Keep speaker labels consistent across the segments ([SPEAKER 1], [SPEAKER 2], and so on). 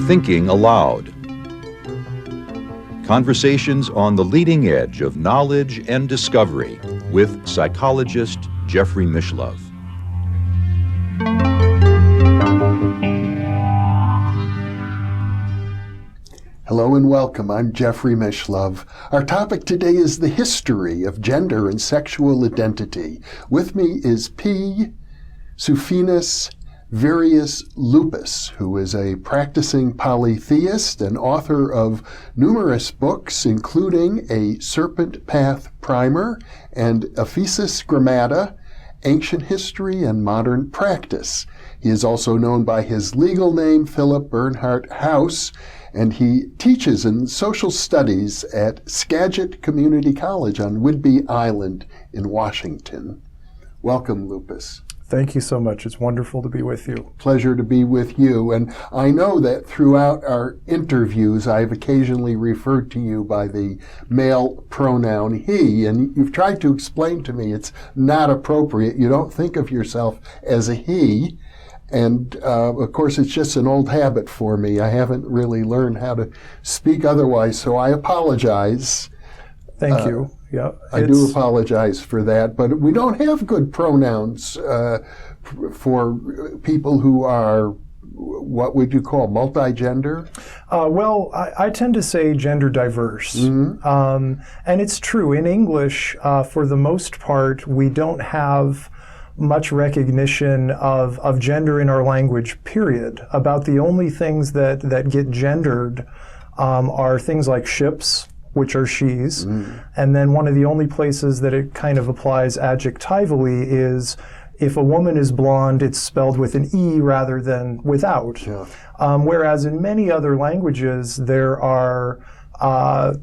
[SPEAKER 1] Thinking Aloud. Conversations on the leading edge of knowledge and discovery with psychologist Jeffrey Mishlove.
[SPEAKER 2] Hello and welcome. I'm Jeffrey Mishlove. Our topic today is the history of gender and sexual identity. With me is P. Sufenas Virius Lupus, who is a practicing polytheist and author of numerous books, including A Serpent Path Primer and Ephesia Grammata, Ancient History and Modern Practice. He is also known by his legal name, Phillip Bernhardt-House, and he teaches in social studies at Skagit Community College on Whidbey Island in Washington. Welcome, Lupus.
[SPEAKER 3] Thank you so much. It's wonderful to be with you.
[SPEAKER 2] Pleasure to be with you. And I know that throughout our interviews, I've occasionally referred to you by the male pronoun he, and you've tried to explain to me it's not appropriate. You don't think of yourself as a he. And of course, it's just an old habit for me. I haven't really learned how to speak otherwise, so I apologize.
[SPEAKER 3] Thank you. Yeah,
[SPEAKER 2] I do apologize for that, but we don't have good pronouns for people who are, what would you call, multigender?
[SPEAKER 3] Well, I tend to say gender diverse. Mm-hmm. And it's true. In English, for the most part, we don't have much recognition of gender in our language, period. About the only things that get gendered are things like ships, which are she's. And then one of the only places that it kind of applies adjectively is if a woman is blonde, it's spelled with an E rather than without. Yeah. Whereas in many other languages, there are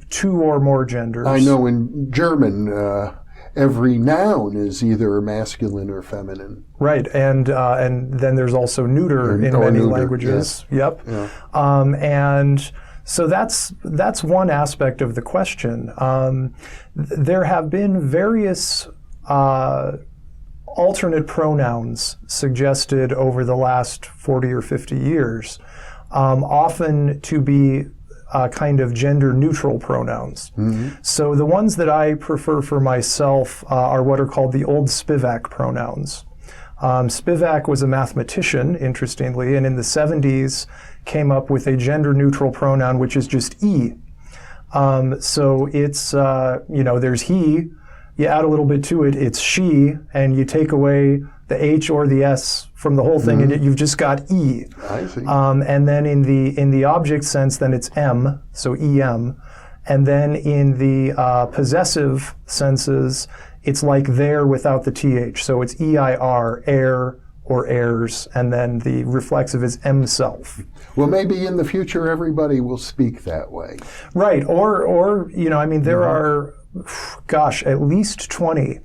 [SPEAKER 3] two or more genders.
[SPEAKER 2] I know in German, every noun is either masculine or feminine.
[SPEAKER 3] Right, and then there's also neuter in many languages. Yes. Yep. Yeah. And so that's one aspect of the question. There have been various alternate pronouns suggested over the last 40 or 50 years, often to be kind of gender-neutral pronouns. Mm-hmm. So the ones that I prefer for myself are what are called the Old Spivak pronouns. Spivak was a mathematician, interestingly, and in the 70s came up with a gender-neutral pronoun, which is just E. So it's, there's he, you add a little bit to it, it's she, and you take away the H or the S from the whole thing, and you've just got E.
[SPEAKER 2] I see.
[SPEAKER 3] And then in the object sense, then it's M, so EM. And then in the possessive senses, it's like there without the TH. So it's EIR, heir or heirs, and then the reflexive is M-self.
[SPEAKER 2] Well, maybe in the future everybody will speak that way.
[SPEAKER 3] Right, or there are, at least 20.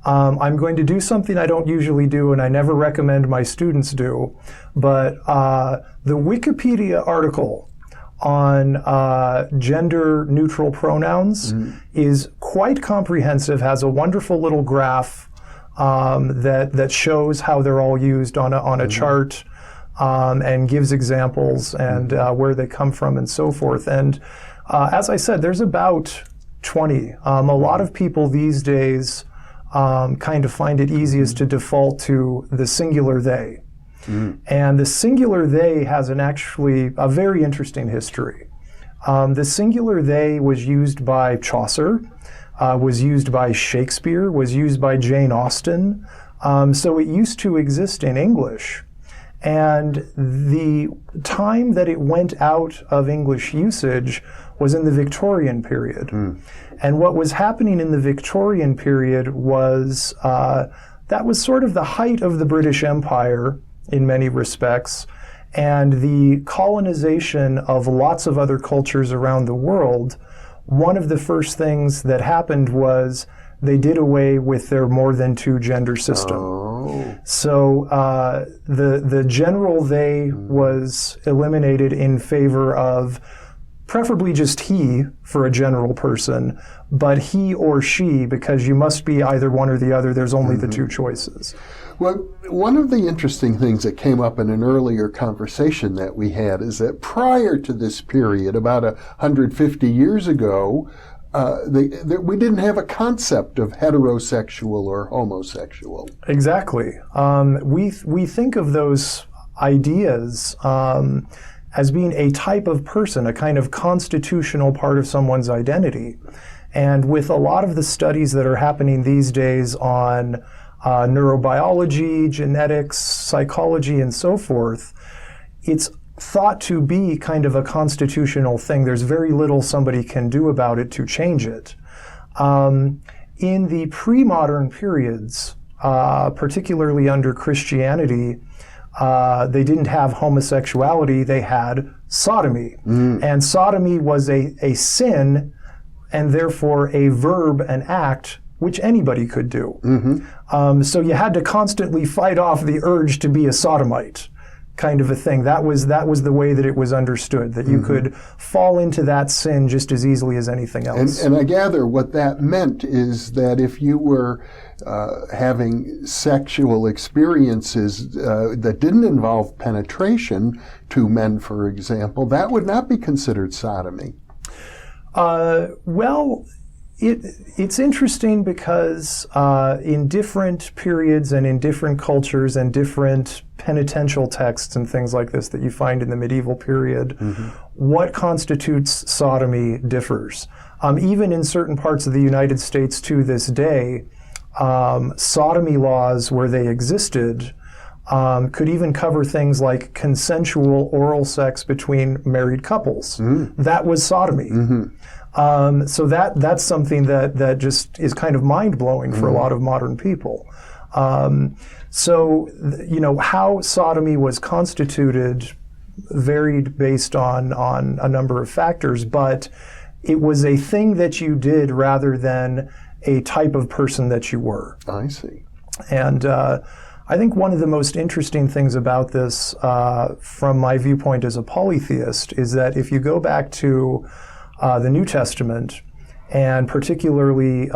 [SPEAKER 3] I'm going to do something I don't usually do, and I never recommend my students do, but the Wikipedia article on gender-neutral pronouns is quite comprehensive, has a wonderful little graph that shows how they're all used on a chart, and gives examples and where they come from and so forth. And as I said, there's about 20. A lot of people these days kind of find it easiest to default to the singular they. And the singular they has actually a very interesting history. The singular they was used by Chaucer, was used by Shakespeare, was used by Jane Austen. So it used to exist in English. And the time that it went out of English usage was in the Victorian period. And what was happening in the Victorian period was that was sort of the height of the British Empire in many respects, and the colonization of lots of other cultures around the world. One of the first things that happened was they did away with their more than two gender system. Oh. So the general they was eliminated in favor of preferably just he for a general person, but he or she, because you must be either one or the other. There's only the two choices.
[SPEAKER 2] Well, one of the interesting things that came up in an earlier conversation that we had is that prior to this period, about 150 years ago, we didn't have a concept of heterosexual or homosexual.
[SPEAKER 3] Exactly. We think of those ideas as being a type of person, a kind of constitutional part of someone's identity. And with a lot of the studies that are happening these days on neurobiology, genetics, psychology, and so forth, it's thought to be kind of a constitutional thing. There's very little somebody can do about it to change it. In the pre-modern periods, particularly under Christianity, they didn't have homosexuality, they had sodomy. And sodomy was a sin, and therefore a verb, an act, which anybody could do. So you had to constantly fight off the urge to be a sodomite, kind of a thing. That was the way that it was understood, that you could fall into that sin just as easily as anything else.
[SPEAKER 2] And I gather what that meant is that if you were having sexual experiences that didn't involve penetration, two men, for example, that would not be considered sodomy.
[SPEAKER 3] Well, it's interesting because in different periods and in different cultures and different penitential texts and things like this that you find in the medieval period, what constitutes sodomy differs. Even in certain parts of the United States to this day, sodomy laws, where they existed, could even cover things like consensual oral sex between married couples. That was sodomy. So that's something that just is kind of mind-blowing for a lot of modern people. So, how sodomy was constituted varied based on a number of factors, but it was a thing that you did rather than a type of person that you were.
[SPEAKER 2] I see.
[SPEAKER 3] And I think one of the most interesting things about this, from my viewpoint as a polytheist, is that if you go back to the New Testament, and particularly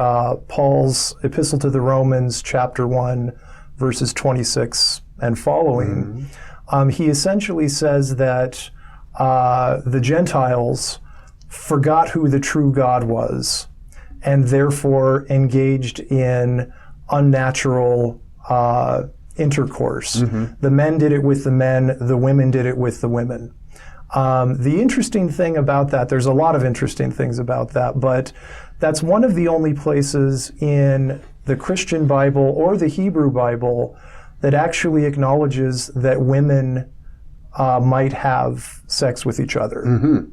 [SPEAKER 3] Paul's Epistle to the Romans, chapter 1, verses 26 and following, he essentially says that the Gentiles forgot who the true God was, and therefore engaged in unnatural intercourse. The men did it with the men, the women did it with the women. The interesting thing about that, there's a lot of interesting things about that, but that's one of the only places in the Christian Bible or the Hebrew Bible that actually acknowledges that women might have sex with each other.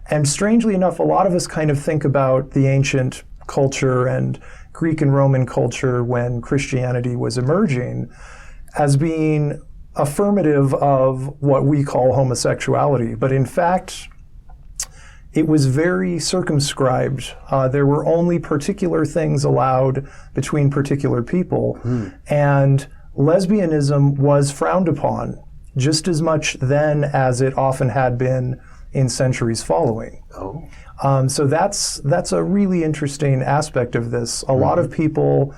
[SPEAKER 3] And strangely enough, a lot of us kind of think about the ancient culture and Greek and Roman culture when Christianity was emerging as being affirmative of what we call homosexuality. But in fact, it was very circumscribed. There were only particular things allowed between particular people. And lesbianism was frowned upon just as much then as it often had been in centuries following. So that's a really interesting aspect of this. A lot of people,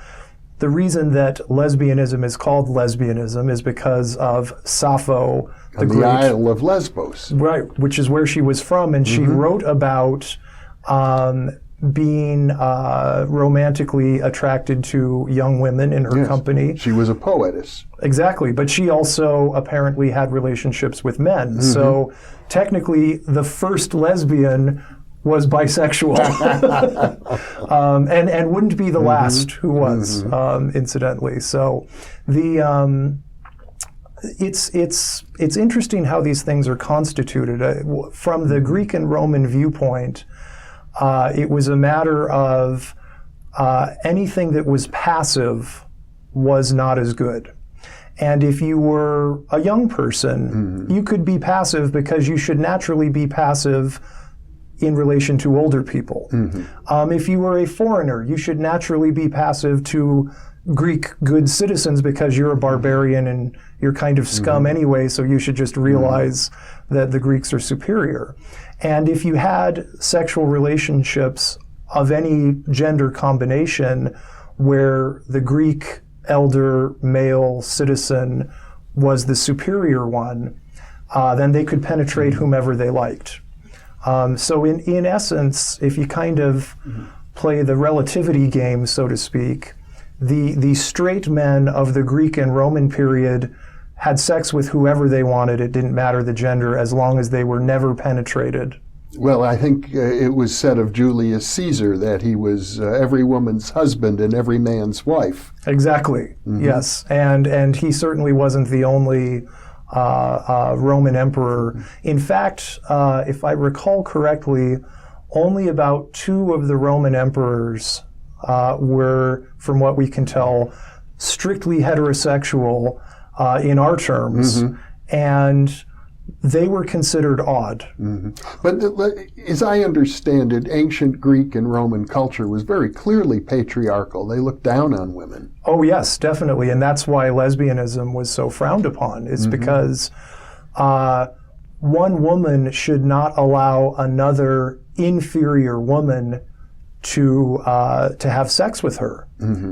[SPEAKER 3] the reason that lesbianism is called lesbianism is because of Sappho,
[SPEAKER 2] the Isle of Lesbos.
[SPEAKER 3] Right, which is where she was from, and she wrote about being romantically attracted to young women in her company.
[SPEAKER 2] She was a poetess.
[SPEAKER 3] Exactly, but she also apparently had relationships with men. So technically, the first lesbian was bisexual, and wouldn't be the last who was, incidentally. So the it's interesting how these things are constituted. From the Greek and Roman viewpoint, it was a matter of anything that was passive was not as good. And if you were a young person, you could be passive because you should naturally be passive in relation to older people. If you were a foreigner, you should naturally be passive to Greek good citizens because you're a barbarian and you're kind of scum anyway, so you should just realize that the Greeks are superior. And if you had sexual relationships of any gender combination where the Greek elder male citizen was the superior one, then they could penetrate whomever they liked. So in essence, if you kind of play the relativity game, so to speak, the straight men of the Greek and Roman period had sex with whoever they wanted. It didn't matter the gender as long as they were never penetrated.
[SPEAKER 2] Well, I think it was said of Julius Caesar that he was every woman's husband and every man's wife.
[SPEAKER 3] Exactly, yes. And he certainly wasn't the only Roman emperor. In fact, if I recall correctly, only about 2 of the Roman emperors were, from what we can tell, strictly heterosexual in our terms, and they were considered odd.
[SPEAKER 2] But as I understand it, ancient Greek and Roman culture was very clearly patriarchal. They looked down on women.
[SPEAKER 3] Oh yes, definitely, and that's why lesbianism was so frowned upon. It's because one woman should not allow another inferior woman to have sex with her.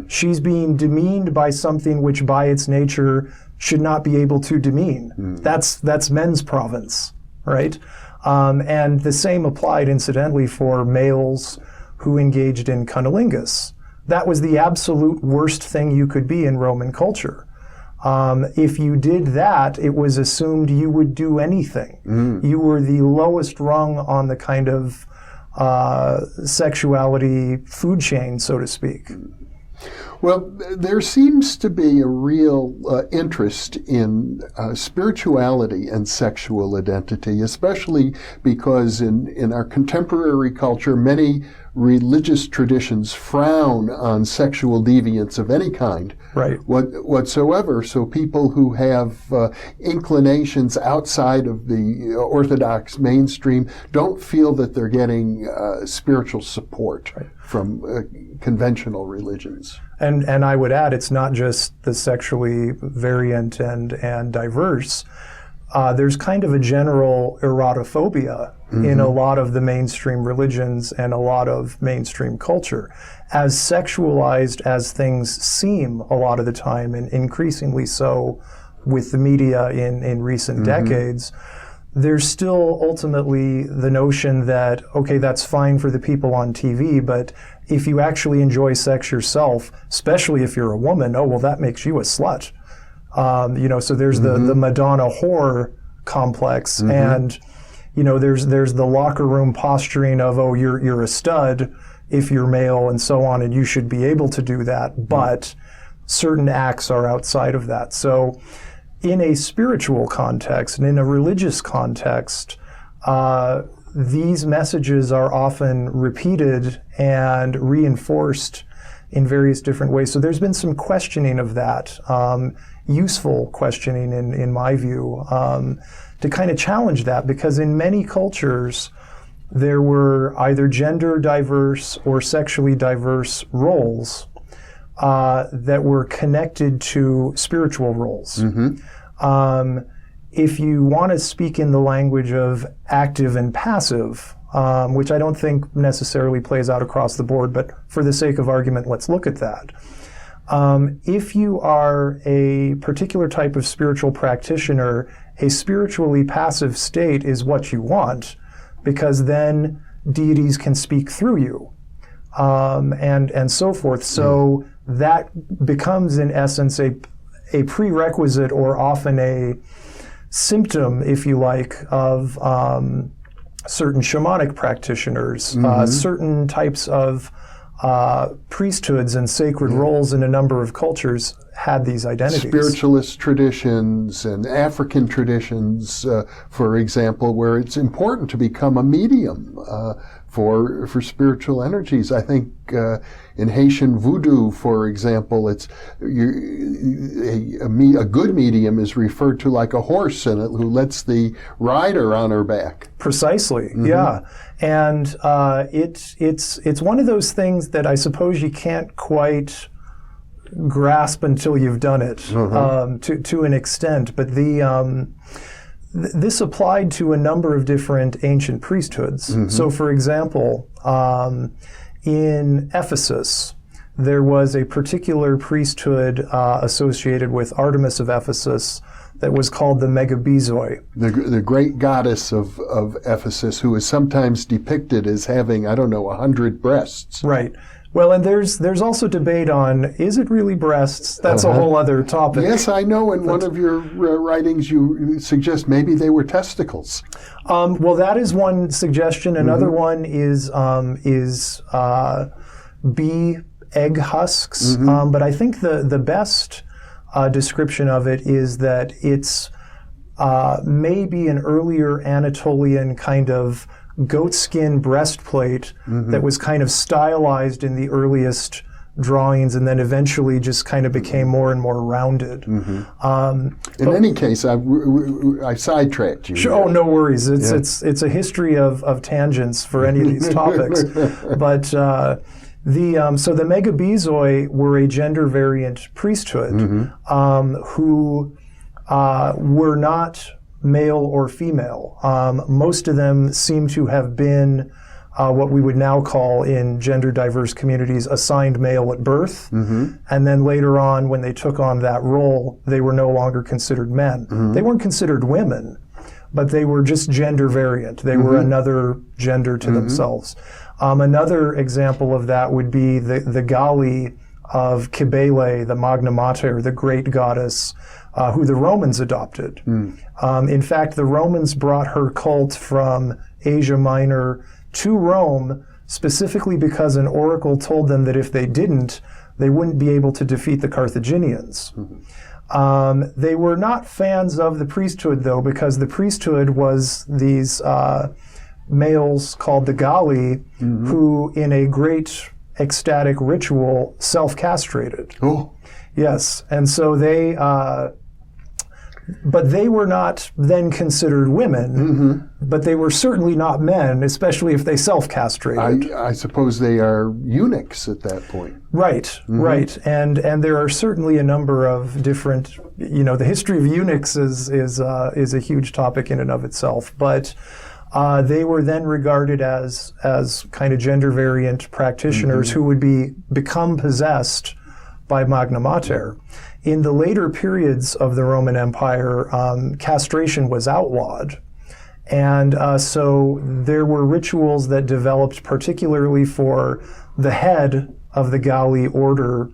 [SPEAKER 3] She's being demeaned by something which by its nature should not be able to demean. That's men's province, right? And the same applied, incidentally, for males who engaged in cunnilingus. That was the absolute worst thing you could be in Roman culture. If you did that, it was assumed you would do anything. You were the lowest rung on the kind of sexuality food chain, so to speak.
[SPEAKER 2] Well, there seems to be a real interest in spirituality and sexual identity, especially because in our contemporary culture, many religious traditions frown on sexual deviance of any kind whatsoever. So people who have inclinations outside of the orthodox mainstream don't feel that they're getting spiritual support from conventional religions.
[SPEAKER 3] And I would add, it's not just the sexually variant and diverse. There's kind of a general erotophobia in a lot of the mainstream religions and a lot of mainstream culture. As sexualized as things seem a lot of the time, and increasingly so with the media in recent decades, there's still ultimately the notion that, okay, that's fine for the people on TV, but if you actually enjoy sex yourself, especially if you're a woman, oh, well, that makes you a slut. So there's the Madonna whore complex, and there's the locker room posturing of, oh, you're a stud if you're male and so on, and you should be able to do that, but certain acts are outside of that. So in a spiritual context and in a religious context, these messages are often repeated and reinforced in various different ways. So there's been some questioning of that, useful questioning in my view, to kind of challenge that, because in many cultures there were either gender diverse or sexually diverse roles that were connected to spiritual roles. If you want to speak in the language of active and passive, which I don't think necessarily plays out across the board, but for the sake of argument, let's look at that. If you are a particular type of spiritual practitioner, a spiritually passive state is what you want, because then deities can speak through you, and so forth. So that becomes, in essence, a prerequisite, or often a symptom, if you like, of certain shamanic practitioners, certain types of priesthoods and sacred roles in a number of cultures had these identities.
[SPEAKER 2] Spiritualist traditions and African traditions, for example, where it's important to become a medium for spiritual energies. I think in Haitian voodoo, for example, it's a good medium is referred to like a horse who lets the rider on her back.
[SPEAKER 3] Precisely, yeah. And it's one of those things that I suppose you can't quite grasp until you've done it to an extent. But this applied to a number of different ancient priesthoods. So, for example, in Ephesus, there was a particular priesthood associated with Artemis of Ephesus that was called the Megabizoi.
[SPEAKER 2] The great goddess of Ephesus, who is sometimes depicted as having, 100 breasts.
[SPEAKER 3] Right. Well, and there's also debate on, is it really breasts? That's a whole other topic.
[SPEAKER 2] Yes, I know in one of your writings you suggest maybe they were testicles.
[SPEAKER 3] Well, that is one suggestion. Another one is bee egg husks. But I think the best description of it is that it's maybe an earlier Anatolian kind of goatskin breastplate that was kind of stylized in the earliest drawings and then eventually just kind of became more and more rounded.
[SPEAKER 2] In any case, I sidetracked you.
[SPEAKER 3] Sure, oh, no worries. It's a history of tangents for any of these topics. But so the Megabizoi were a gender variant priesthood who were not male or female. Most of them seem to have been what we would now call in gender diverse communities assigned male at birth. And then later on, when they took on that role, they were no longer considered men. They weren't considered women, but they were just gender variant. They were another gender to themselves. Another example of that would be the Galli of Cybele, the Magna Mater, the great goddess, who the Romans adopted. In fact, the Romans brought her cult from Asia Minor to Rome specifically because an oracle told them that if they didn't, they wouldn't be able to defeat the Carthaginians. They were not fans of the priesthood, though, because the priesthood was these males called the Galli, who, in a great ecstatic ritual, self-castrated.
[SPEAKER 2] Oh.
[SPEAKER 3] Yes, and so they, but they were not then considered women, but they were certainly not men, especially if they self-castrated.
[SPEAKER 2] I suppose they are eunuchs at that point.
[SPEAKER 3] Right, right, and there are certainly a number of different, the history of eunuchs is a huge topic in and of itself, but they were then regarded as kind of gender variant practitioners who would become possessed by Magna Mater. In the later periods of the Roman Empire, castration was outlawed. And so there were rituals that developed particularly for the head of the Galli order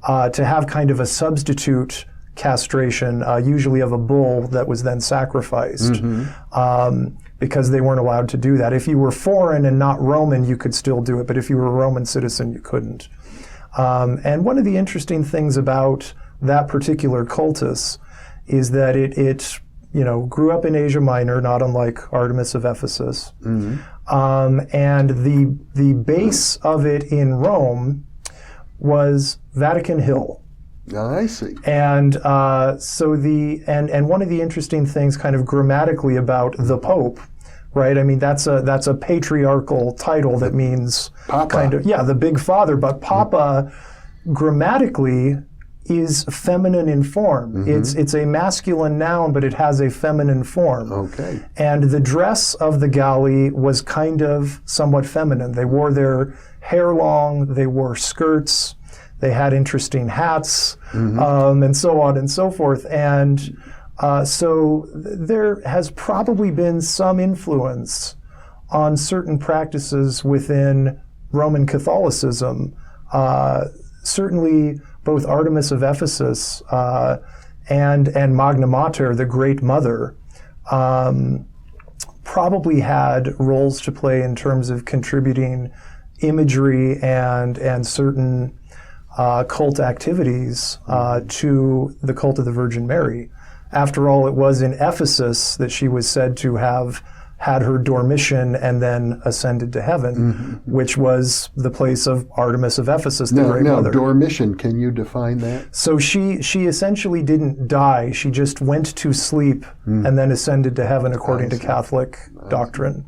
[SPEAKER 3] to have kind of a substitute castration, usually of a bull that was then sacrificed. Because they weren't allowed to do that. If you were foreign and not Roman, you could still do it, but if you were a Roman citizen, you couldn't. And one of the interesting things about that particular cultus is that it grew up in Asia Minor, not unlike Artemis of Ephesus. And the base of it in Rome was Vatican Hill.
[SPEAKER 2] I see.
[SPEAKER 3] And so and one of the interesting things kind of grammatically about the Pope, right? I mean, that's a patriarchal title that means
[SPEAKER 2] Papa.
[SPEAKER 3] Kind of, the big father, but Papa grammatically is feminine in form. It's a masculine noun, but it has a feminine form.
[SPEAKER 2] Okay.
[SPEAKER 3] And the dress of the Galli was kind of somewhat feminine. They wore their hair long, they wore skirts, they had interesting hats, and so on and so forth. And so there has probably been some influence on certain practices within Roman Catholicism. Certainly both Artemis of Ephesus and Magna Mater, the Great Mother, probably had roles to play in terms of contributing imagery and certain cult activities to the cult of the Virgin Mary. After all, it was in Ephesus that she was said to have had her dormition and then ascended to heaven, which was the place of Artemis of Ephesus, the Great Mother.
[SPEAKER 2] Dormition, can you define that?
[SPEAKER 3] So she essentially didn't die. She just went to sleep and then ascended to heaven according to Catholic doctrine.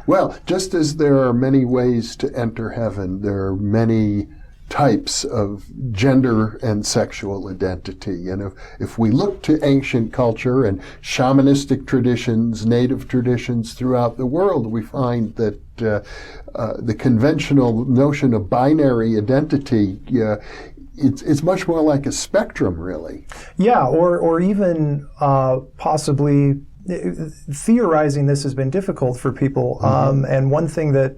[SPEAKER 2] Well, just as there are many ways to enter heaven, there are many types of gender and sexual identity. And if we look to ancient culture and shamanistic traditions, native traditions throughout the world, we find that the conventional notion of binary identity, it's much more like a spectrum, really.
[SPEAKER 3] Yeah, or even possibly theorizing this has been difficult for people. And one thing that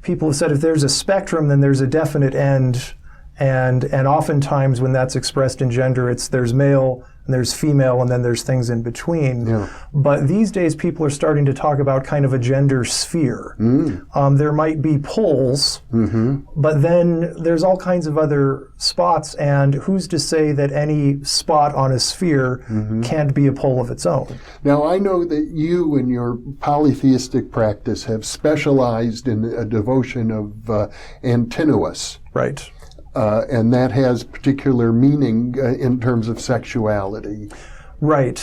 [SPEAKER 3] people have said, if there's a spectrum, then there's a definite end. And oftentimes when that's expressed in gender, there's male and there's female and then there's things in between. Yeah. But these days people are starting to talk about kind of a gender sphere. There might be poles, but then there's all kinds of other spots, and who's to say that any spot on a sphere can't be a pole of its own?
[SPEAKER 2] Now, I know that you in your polytheistic practice have specialized in a devotion of Antinous.
[SPEAKER 3] Right.
[SPEAKER 2] And that has particular meaning in terms of sexuality.
[SPEAKER 3] Right.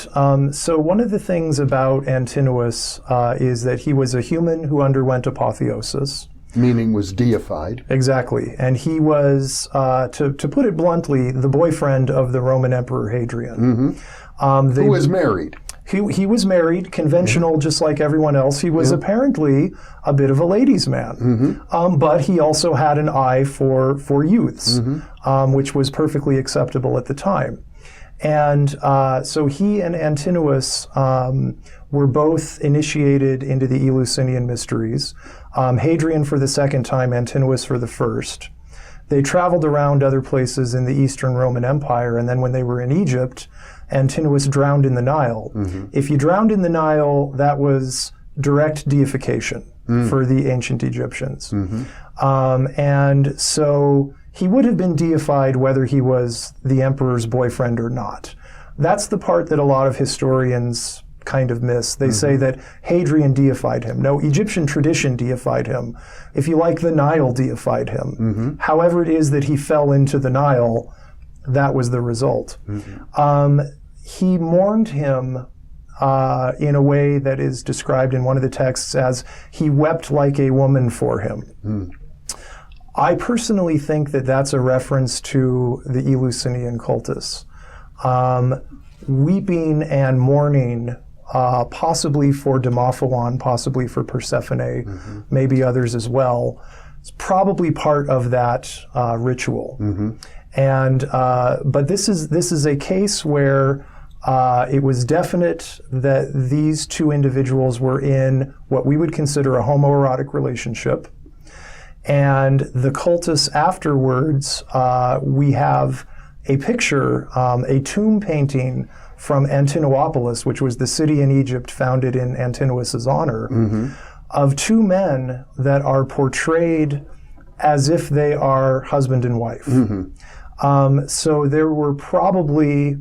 [SPEAKER 3] So one of the things about Antinous is that he was a human who underwent apotheosis.
[SPEAKER 2] Meaning was deified.
[SPEAKER 3] Exactly. And he was, to put it bluntly, the boyfriend of the Roman Emperor Hadrian.
[SPEAKER 2] Who was married.
[SPEAKER 3] He was married, conventional, just like everyone else. He was apparently a bit of a ladies' man, but he also had an eye for youths, which was perfectly acceptable at the time. And so he and Antinous were both initiated into the Eleusinian mysteries. Hadrian for the second time, Antinous for the first. They traveled around other places in the Eastern Roman Empire, and then when they were in Egypt, Antinous drowned in the Nile. If you drowned in the Nile, that was direct deification for the ancient Egyptians. And so he would have been deified whether he was the emperor's boyfriend or not. That's the part that a lot of historians kind of miss. They say that Hadrian deified him. No, Egyptian tradition deified him. If you like, the Nile deified him. However it is that he fell into the Nile, that was the result. He mourned him in a way that is described in one of the texts as he wept like a woman for him. I personally think that that's a reference to the Eleusinian cultus. Weeping and mourning, possibly for Demophylaon, possibly for Persephone, maybe others as well. It's probably part of that ritual. And but this is a case where it was definite that these two individuals were in what we would consider a homoerotic relationship. And the cultus afterwards, we have a picture, a tomb painting from Antinopolis, which was the city in Egypt founded in Antinous' honor, of two men that are portrayed as if they are husband and wife. So there were probably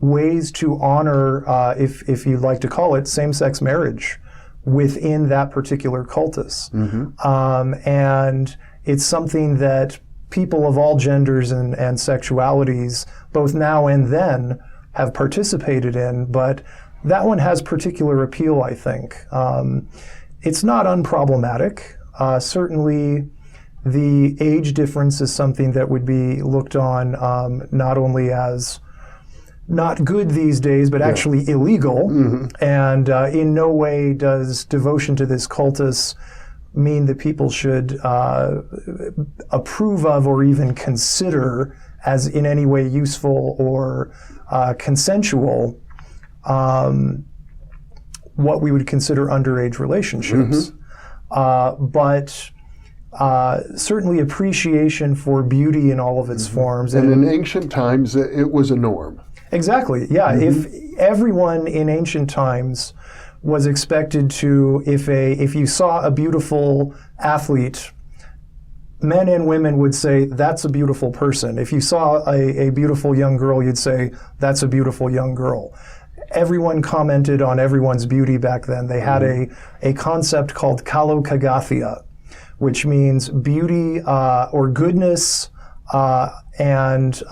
[SPEAKER 3] ways to honor, if you'd like to call it, same-sex marriage within that particular cultus. And it's something that people of all genders and sexualities, both now and then, have participated in, but that one has particular appeal, I think. It's not unproblematic. Certainly, the age difference is something that would be looked on not only as not good these days, but actually illegal. And in no way does devotion to this cultus mean that people should approve of or even consider as in any way useful or consensual what we would consider underage relationships. But certainly appreciation for beauty in all of its forms.
[SPEAKER 2] And in ancient times, it was a norm.
[SPEAKER 3] Exactly, yeah. If everyone in ancient times was expected to, if you saw a beautiful athlete, men and women would say, that's a beautiful person. If you saw a beautiful young girl, you'd say, that's a beautiful young girl. Everyone commented on everyone's beauty back then. They had a concept called kalokagathia, which means beauty or goodness and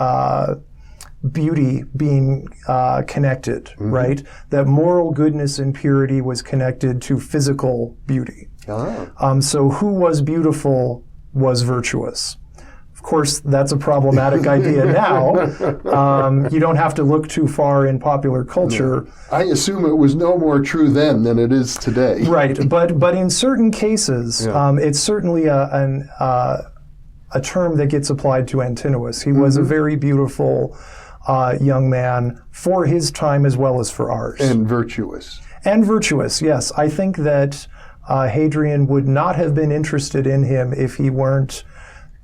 [SPEAKER 3] beauty being connected, right? That moral goodness and purity was connected to physical beauty. So who was beautiful was virtuous. course, that's a problematic idea now. You don't have to look too far in popular culture.
[SPEAKER 2] No. I assume it was no more true then than it is today.
[SPEAKER 3] Right, but in certain cases, it's certainly a term that gets applied to Antinous. He was a very beautiful young man for his time as well as for ours.
[SPEAKER 2] And virtuous.
[SPEAKER 3] And virtuous, yes. I think that Hadrian would not have been interested in him if he weren't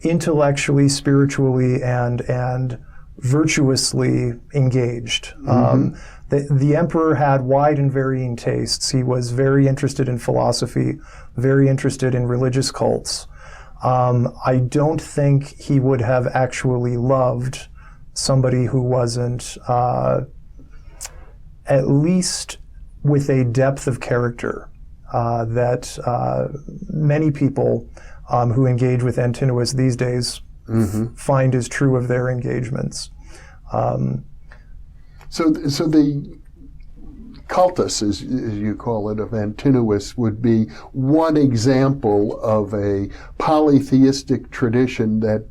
[SPEAKER 3] intellectually, spiritually, and virtuously engaged. The emperor had wide and varying tastes. He was very interested in philosophy, very interested in religious cults. I don't think he would have actually loved somebody who wasn't at least with a depth of character that many people who engage with Antinous these days find is true of their engagements.
[SPEAKER 2] So the cultus, as you call it, of Antinous would be one example of a polytheistic tradition that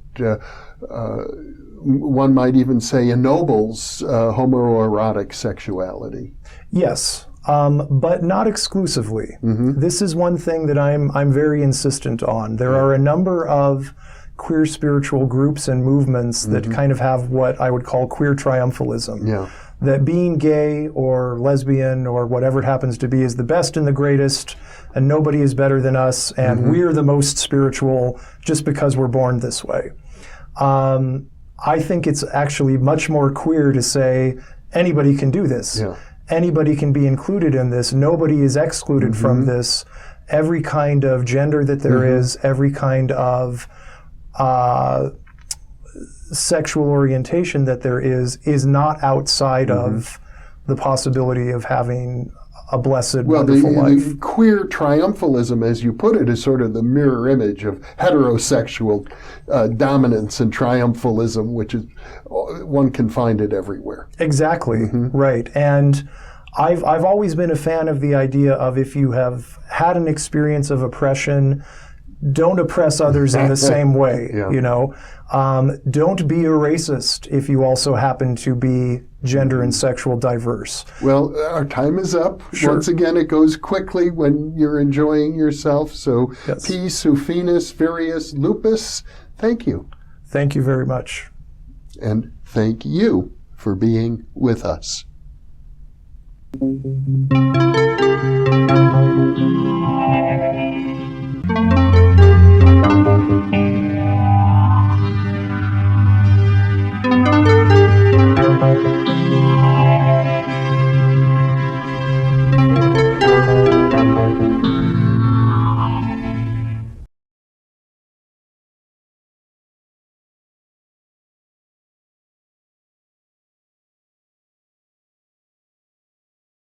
[SPEAKER 2] one might even say ennobles homoerotic sexuality.
[SPEAKER 3] Yes, but not exclusively. This is one thing that I'm very insistent on. There are a number of queer spiritual groups and movements that kind of have what I would call queer triumphalism. That being gay or lesbian or whatever it happens to be is the best and the greatest, and nobody is better than us, and we're the most spiritual just because we're born this way. I think it's actually much more queer to say anybody can do this. Anybody can be included in this. Nobody is excluded from this. Every kind of gender that there is, every kind of sexual orientation that there is not outside of the possibility of having a blessed, wonderful life.
[SPEAKER 2] The queer triumphalism, as you put it, is sort of the mirror image of heterosexual dominance and triumphalism, which is one can find it everywhere.
[SPEAKER 3] Exactly, right. And I've always been a fan of the idea of if you have had an experience of oppression, don't oppress others in the same way, you know. Don't be a racist if you also happen to be gender and sexual diverse.
[SPEAKER 2] Well, our time is up. Once again, it goes quickly when you're enjoying yourself. So, P. Sufenas Virius Lupus, thank you.
[SPEAKER 3] Thank you very much.
[SPEAKER 2] And thank you for being with us.